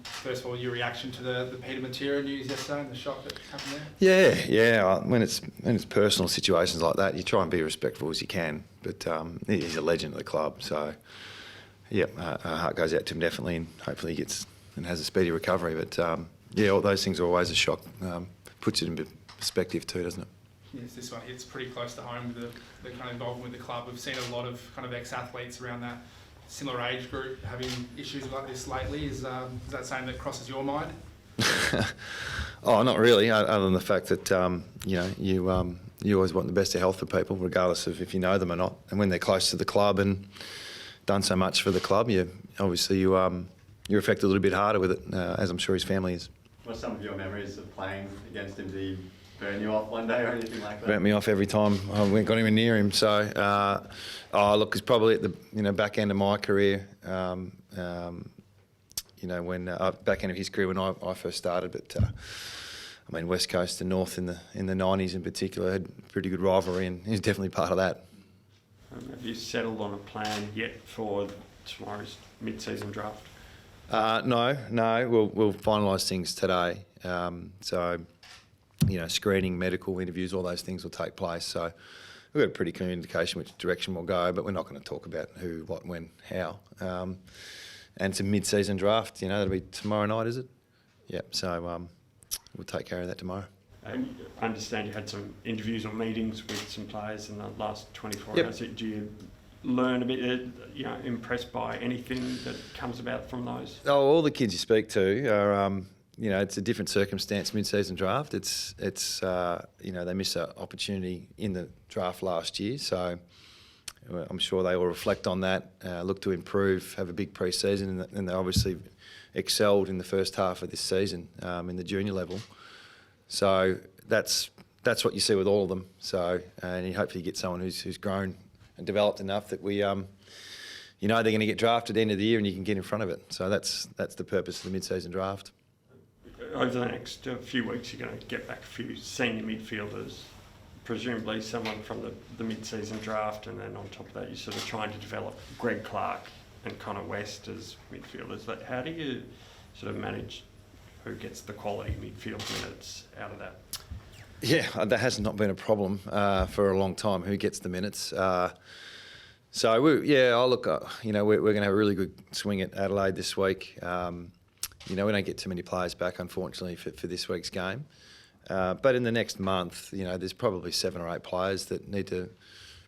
first of all, your reaction to the Peter Matera news yesterday and the shock that happened there? Yeah. When it's personal situations like that, you try and be respectful as you can. But he's a legend of the club, so yeah, our heart goes out to him definitely, and hopefully he gets and has a speedy recovery. But all those things are always a shock. Puts it in perspective too, doesn't it? Yes, this one hits pretty close to home with the kind of involvement with the club. We've seen a lot of kind of ex-athletes around that similar age group having issues like this lately. Is that something that crosses your mind? Oh, not really. Other than the fact that you always want the best of health for people, regardless of if you know them or not. And when they're close to the club and done so much for the club, you're affected a little bit harder with it, as I'm sure his family is. What are some of your memories of playing against him? Did he burn you off one day or anything like that? Burnt me off every time I got anywhere near him. So, look, it's probably at the back end of my career. When back end of his career when I first started. But West Coast and North in the 90s in particular had pretty good rivalry, and he's definitely part of that. Have you settled on a plan yet for tomorrow's mid-season draft? No. We'll finalise things today. Screening, medical interviews, all those things will take place. So we've got a pretty clear indication which direction we'll go, but we're not going to talk about who, what, when, how. And it's a mid-season draft. That'll be tomorrow night, is it? Yep. So we'll take care of that tomorrow. I understand you had some interviews or meetings with some players in the last 24 Yep. hours. Do you learn a bit, impressed by anything that comes about from those? Oh, all the kids you speak to are, it's a different circumstance, mid-season draft. It's they missed an opportunity in the draft last year, so I'm sure they will reflect on that, look to improve, have a big pre-season, and they obviously excelled in the first half of this season in the junior level. So that's what you see with all of them. So, and you hopefully get someone who's grown and developed enough that we, they're going to get drafted at the end of the year and you can get in front of it. So that's the purpose of the mid-season draft. Over the next few weeks, you're going to get back a few senior midfielders, presumably someone from the mid-season draft, and then on top of that, you're sort of trying to develop Greg Clark and Connor West as midfielders. But how do you sort of manage who gets the quality midfield minutes out of that? Yeah, that has not been a problem for a long time, who gets the minutes. We're going to have a really good swing at Adelaide this week. We don't get too many players back, unfortunately, for this week's game. But in the next month, there's probably 7 or 8 players that need to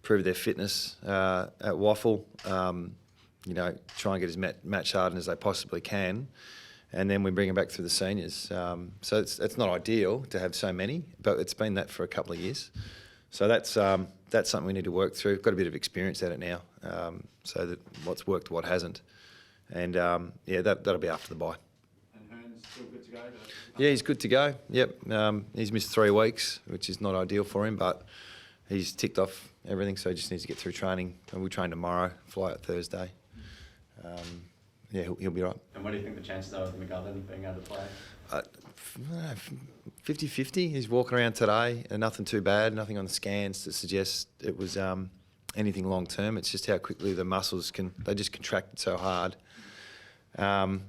prove their fitness at Waffle, try and get as match hardened as they possibly can. And then we bring them back through the seniors. So it's not ideal to have so many, but it's been that for a couple of years. So that's something we need to work through. We've got a bit of experience at it now, so that what's worked, what hasn't. And that'll be after the bye. And Hearn's still good to go? Yeah, he's good to go. Yep. He's missed 3 weeks, which is not ideal for him, but he's ticked off everything, so he just needs to get through training. And we'll train tomorrow, fly out Thursday. He'll be right. And what do you think the chances are of McGovern being able to play? 50-50. He's walking around today, and nothing too bad, nothing on the scans to suggest it was anything long term. It's just how quickly the muscles they just contracted so hard. The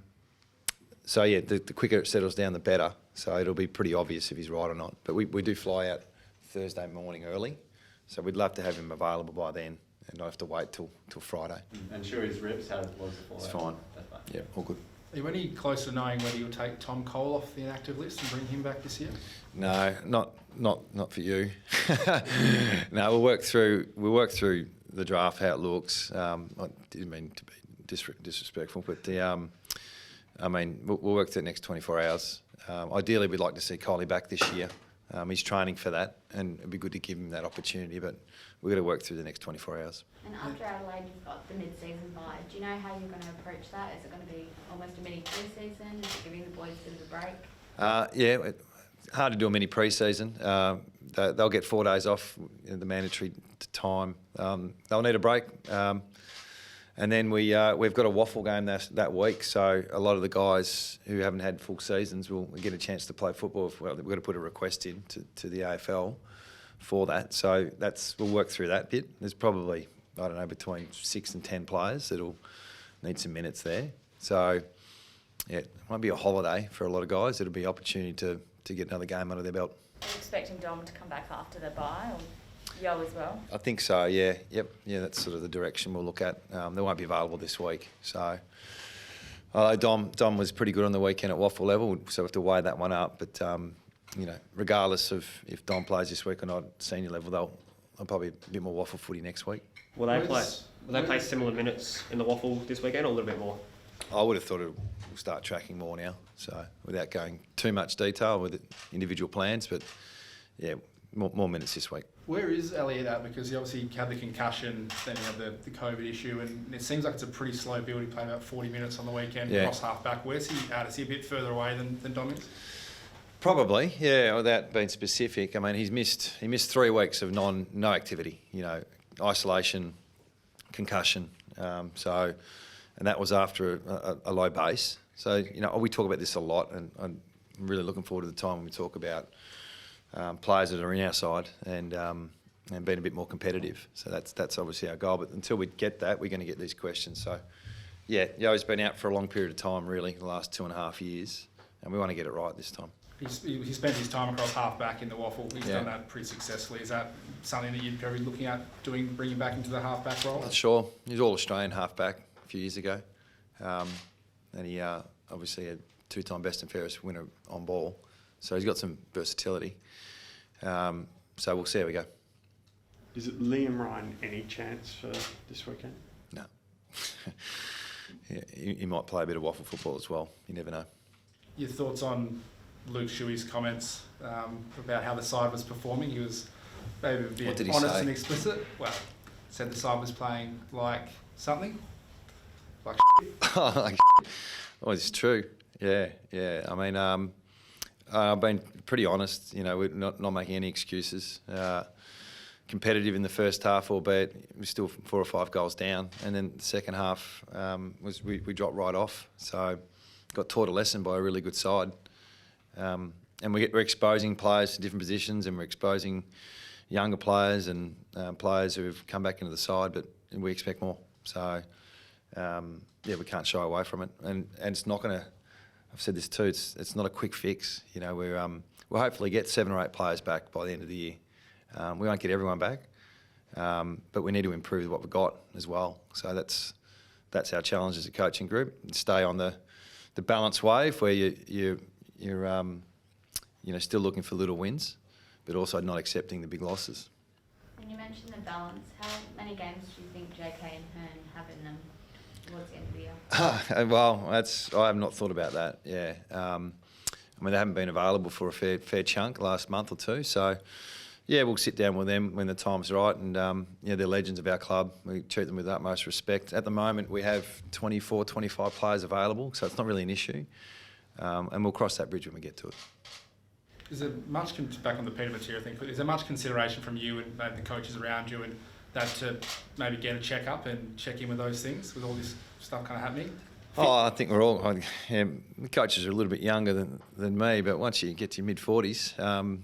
quicker it settles down, the better. So it'll be pretty obvious if he's right or not. But we do fly out Thursday morning early, so we'd love to have him available by then and not have to wait till Friday. And sure, his ribs, how was the fall? It's fine. That's fine. Yeah, all good. Are you any close to knowing whether you'll take Tom Cole off the inactive list and bring him back this year? No, not for you. No, we'll work through the draft, how it looks. I didn't mean to be disrespectful, but we'll work through the next 24 hours. Ideally, we'd like to see Coley back this year. He's training for that, and it'd be good to give him that opportunity, but we've got to work through the next 24 hours. And after Adelaide, you've got the mid-season bye. Do you know how you're going to approach that? Is it going to be almost a mini pre-season? Is it giving the boys a bit of a break? Hard to do a mini pre-season. They'll get 4 days off, the mandatory time. They'll need a break. And then we've got a Waffle game that week, so a lot of the guys who haven't had full seasons will get a chance to play football. We've got to put a request in to the AFL for that. So we'll work through that bit. There's probably, between 6 and 10 players that'll need some minutes there. So yeah, it won't be a holiday for a lot of guys. It'll be an opportunity to get another game under their belt. Are you expecting Dom to come back after the bye, or Yo as well? I think so, yeah. Yep, yeah, that's sort of the direction we'll look at. They won't be available this week. So, Dom was pretty good on the weekend at waffle level, so we have to weigh that one up. But, regardless of if Dom plays this week or not, senior level, they'll probably a bit more waffle footy next week. Will they play similar minutes in the waffle this weekend, or a little bit more? I would have thought we'll start tracking more now, so without going too much detail with individual plans, but yeah, more minutes this week. Where is Elliot at? Because he obviously had the concussion, then he had the COVID issue, and it seems like it's a pretty slow build. He played about 40 minutes on the weekend, Yeah. cross half back. Where's he at? Is he a bit further away than Dom is? Probably, yeah, without being specific. I mean, he missed 3 weeks of no activity, isolation, concussion. And that was after a low base. So, we talk about this a lot, and I'm really looking forward to the time when we talk about players that are in our side and being a bit more competitive. So that's obviously our goal. But until we get that, we're going to get these questions. So, yeah, Yo's been out for a long period of time, really, the last 2.5 years, and we want to get it right this time. He spent his time across half back in the waffle. He's Yeah. done that pretty successessly. Is that something that you'd probably looking at bringing back into the half back role? Not sure. He was all-Australian half-back a few years ago. And he obviously had 2-time best and fairest winner on ball. So he's got some versatility. So we'll see how we go. Is it Liam Ryan any chance for this weekend? No. Yeah, he might play a bit of waffle football as well. You never know. Your thoughts on Luke Shuey's comments about how the side was performing? He was maybe a What bit did he honest say? and explicit. Well, said the side was playing like something. Like Oh, it's true. Yeah. I mean, I've been pretty honest. We're not making any excuses. Competitive in the first half, albeit we're still 4 or 5 goals down. And then the second half we dropped right off. So got taught a lesson by a really good side. And we're exposing players to different positions, and we're exposing younger players and players who have come back into the side, but we expect more. So, we can't shy away from it. And it's not going to, I've said this too, it's not a quick fix. We'll hopefully get 7 or 8 players back by the end of the year. We won't get everyone back, but we need to improve what we've got as well. So that's our challenge as a coaching group. Stay on the balanced wave where you're still looking for little wins, but also not accepting the big losses. And you mentioned the balance. How many games do you think JK and Hearn have in them towards the end of the year? Well, I have not thought about that. Yeah, they haven't been available for a fair chunk last month or two. So, yeah, we'll sit down with them when the time's right. And they're legends of our club. We treat them with the utmost respect. At the moment, we have 24, 25 players available, so it's not really an issue. And we'll cross that bridge when we get to it. Is there much, back on the Peter Matera thing, is there much consideration from you and maybe the coaches around you and that to maybe get a check-up and check in with those things, with all this stuff kind of happening? Oh, I think we're all... the coaches are a little bit younger than me, but once you get to your mid-40s, a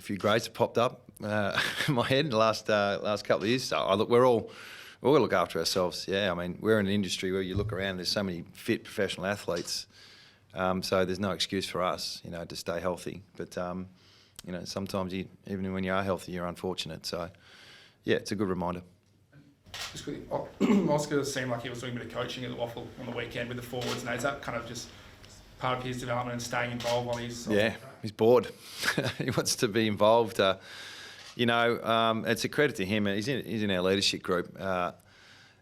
few grades have popped up in my head the last couple of years. So we're all got to look after ourselves. Yeah, we're in an industry where you look around, there's so many fit professional athletes. So there's no excuse for us, to stay healthy. But, sometimes even when you are healthy, you're unfortunate. So, yeah, it's a good reminder. Just quickly, Oscar seemed like he was doing a bit of coaching at the Waffle on the weekend with the forwards. Now, is that kind of just part of his development and staying involved while he's... Yeah, he's bored. He wants to be involved. It's a credit to him. He's in our leadership group.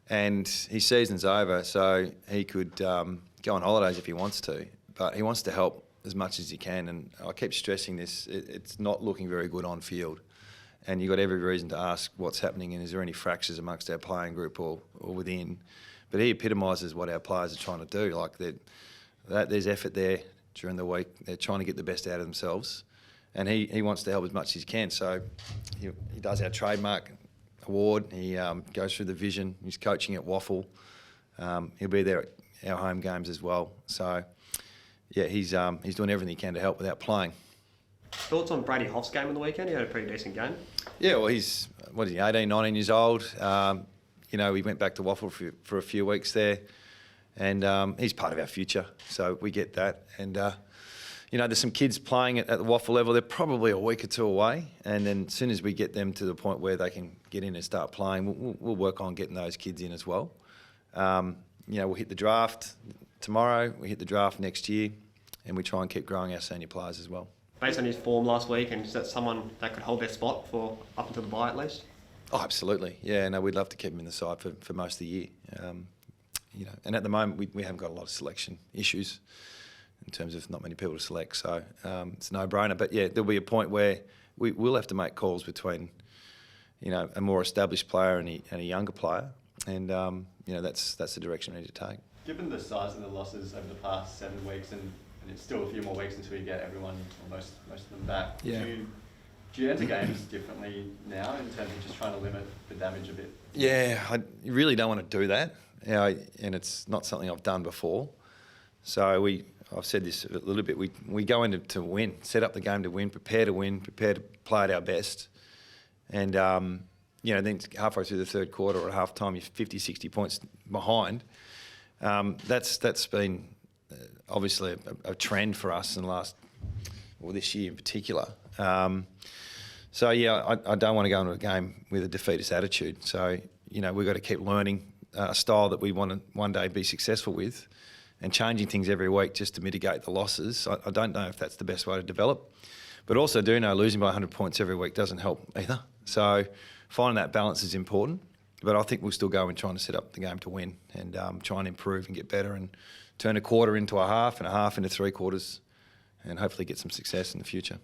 And his season's over, so he could go on holidays if he wants to. But he wants to help as much as he can. And I keep stressing this. It's not looking very good on field. And you've got every reason to ask what's happening and is there any fractures amongst our playing group or within. But he epitomises what our players are trying to do. Like there's effort there during the week. They're trying to get the best out of themselves. And he wants to help as much as he can. So he does our trademark award. He goes through the vision. He's coaching at Waffle. He'll be there at our home games as well. So, yeah, he's doing everything he can to help without playing. Thoughts on Brady Hoff's game on the weekend? He had a pretty decent game. Yeah, well, he's, 18, 19 years old. He went back to Waffle for a few weeks there. and he's part of our future. So we get that. And there's some kids playing at the waffle level. They're probably a week or two away, and then as soon as we get them to the point where they can get in and start playing, we'll work on getting those kids in as well. We'll hit the draft tomorrow. We hit the draft next year, and we try and keep growing our senior players as well. Based on his form last week, and is that someone that could hold their spot for up until the bye at least? Oh, absolutely. Yeah, no, we'd love to keep him in the side for most of the year. And at the moment we haven't got a lot of selection issues in terms of not many people to select, so it's a no-brainer. But yeah, there'll be a point where we will have to make calls between, a more established player and a younger player, and that's the direction we need to take. Given the size of the losses over the past 7 weeks, and it's still a few more weeks until you get everyone or most of them back, Yeah. do you enter games differently now in terms of just trying to limit the damage a bit? Yeah, I really don't want to do that, and it's not something I've done before. So I've said this a little bit. We go in to win, set up the game to win, prepare to play at our best, and then halfway through the third quarter or at half time, you're 50, 60 points behind. That's been obviously a trend for us in this year in particular. So yeah, I don't want to go into a game with a defeatist attitude. So we've got to keep learning a style that we want to one day be successful with, and changing things every week just to mitigate the losses. I don't know if that's the best way to develop, but also do know losing by 100 points every week doesn't help either. So finding that balance is important, but I think we'll still go and trying to set up the game to win, and try and improve and get better, and turn a quarter into a half and a half into 3 quarters, and hopefully get some success in the future.